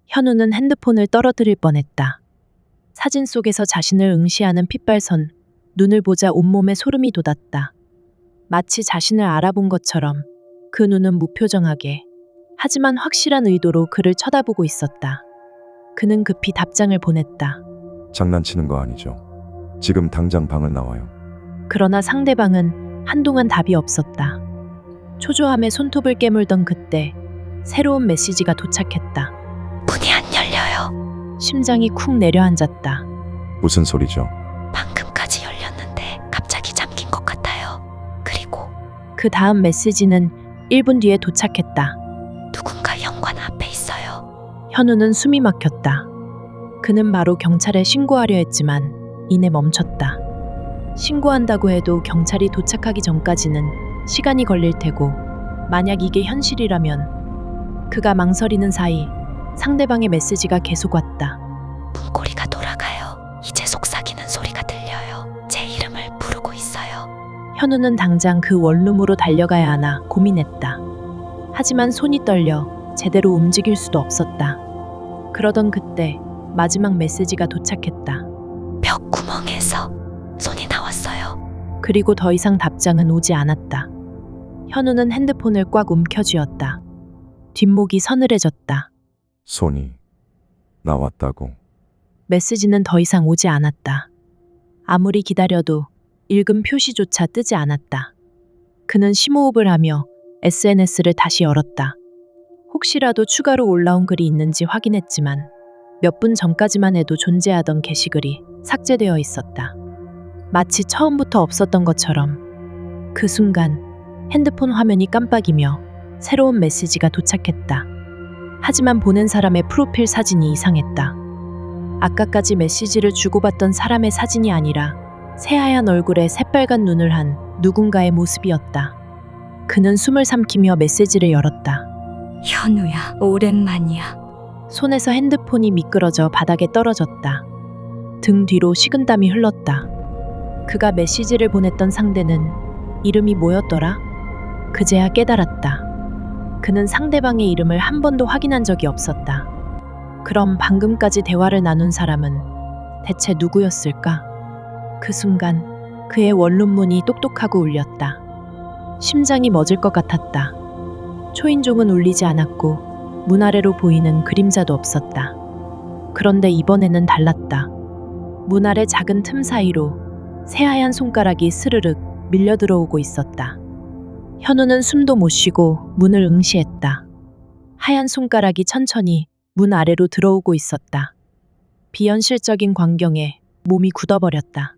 현우는 핸드폰을 떨어뜨릴 뻔했다. 사진 속에서 자신을 응시하는 핏발선, 눈을 보자 온몸에 소름이 돋았다. 마치 자신을 알아본 것처럼 그 눈은 무표정하게, 하지만 확실한 의도로 그를 쳐다보고 있었다. 그는 급히 답장을 보냈다. 장난치는 거 아니죠? 지금 당장 방을 나와요. 그러나 상대방은 한동안 답이 없었다. 초조함에 손톱을 깨물던 그때 새로운 메시지가 도착했다. 문이 안 열려요. 심장이 쿵 내려앉았다. 무슨 소리죠? 방금까지 열렸는데 갑자기 잠긴 것 같아요. 그리고 그 다음 메시지는 1분 뒤에 도착했다. 누군가 현관 앞에 있어요. 현우는 숨이 막혔다. 그는 바로 경찰에 신고하려 했지만 이내 멈췄다. 신고한다고 해도 경찰이 도착하기 전까지는 시간이 걸릴 테고, 만약 이게 현실이라면 그가 망설이는 사이 상대방의 메시지가 계속 왔다. 문고리가 돌아가요. 이제 속삭이는 소리가 들려요. 제 이름을 부르고 있어요. 현우는 당장 그 원룸으로 달려가야 하나 고민했다. 하지만 손이 떨려 제대로 움직일 수도 없었다. 그러던 그때 마지막 메시지가 도착했다. 벽 구멍에서 손이 나왔어요. 그리고 더 이상 답장은 오지 않았다. 현우는 핸드폰을 꽉 움켜쥐었다. 뒷목이 서늘해졌다. 손이 나왔다고. 메시지는 더 이상 오지 않았다. 아무리 기다려도 읽음 표시조차 뜨지 않았다. 그는 심호흡을 하며 SNS를 다시 열었다. 혹시라도 추가로 올라온 글이 있는지 확인했지만 몇 분 전까지만 해도 존재하던 게시글이 삭제되어 있었다. 마치 처음부터 없었던 것처럼 그 순간 핸드폰 화면이 깜빡이며 새로운 메시지가 도착했다. 하지만 보낸 사람의 프로필 사진이 이상했다. 아까까지 메시지를 주고받던 사람의 사진이 아니라 새하얀 얼굴에 새빨간 눈을 한 누군가의 모습이었다. 그는 숨을 삼키며 메시지를 열었다. 현우야, 오랜만이야. 손에서 핸드폰이 미끄러져 바닥에 떨어졌다. 등 뒤로 식은땀이 흘렀다. 그가 메시지를 보냈던 상대는 이름이 뭐였더라? 그제야 깨달았다. 그는 상대방의 이름을 한 번도 확인한 적이 없었다. 그럼 방금까지 대화를 나눈 사람은 대체 누구였을까? 그 순간 그의 원룸 문이 똑똑하고 울렸다. 심장이 멎을 것 같았다. 초인종은 울리지 않았고 문 아래로 보이는 그림자도 없었다. 그런데 이번에는 달랐다. 문 아래 작은 틈 사이로 새하얀 손가락이 스르륵 밀려 들어오고 있었다. 현우는 숨도 못 쉬고 문을 응시했다. 하얀 손가락이 천천히 문 아래로 들어오고 있었다. 비현실적인 광경에 몸이 굳어버렸다.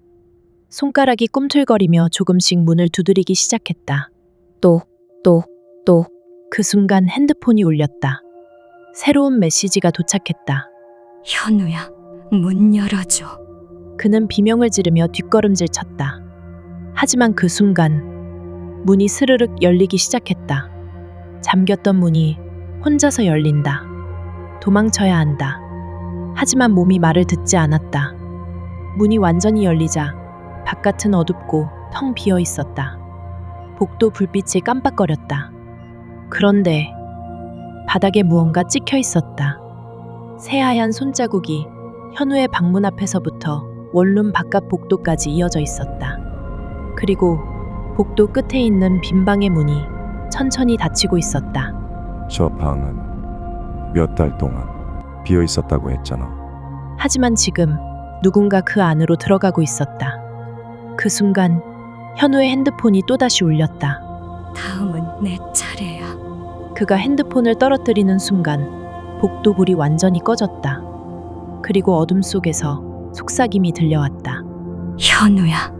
손가락이 꿈틀거리며 조금씩 문을 두드리기 시작했다. 또. 그 순간 핸드폰이 울렸다. 새로운 메시지가 도착했다. 현우야, 문 열어줘. 그는 비명을 지르며 뒷걸음질 쳤다. 하지만 그 순간 문이 스르륵 열리기 시작했다. 잠겼던 문이 혼자서 열린다. 도망쳐야 한다. 하지만 몸이 말을 듣지 않았다. 문이 완전히 열리자 바깥은 어둡고 텅 비어 있었다. 복도 불빛이 깜빡거렸다. 그런데 바닥에 무언가 찍혀 있었다. 새하얀 손자국이 현우의 방문 앞에서부터 원룸 바깥 복도까지 이어져 있었다. 그리고 복도 끝에 있는 빈 방의 문이 천천히 닫히고 있었다. 저 방은 몇 달 동안 비어 있었다고 했잖아. 하지만 지금 누군가 그 안으로 들어가고 있었다. 그 순간 현우의 핸드폰이 또다시 울렸다. 다음은 내 차례야. 그가 핸드폰을 떨어뜨리는 순간 복도 불이 완전히 꺼졌다. 그리고 어둠 속에서 속삭임이 들려왔다. 현우야,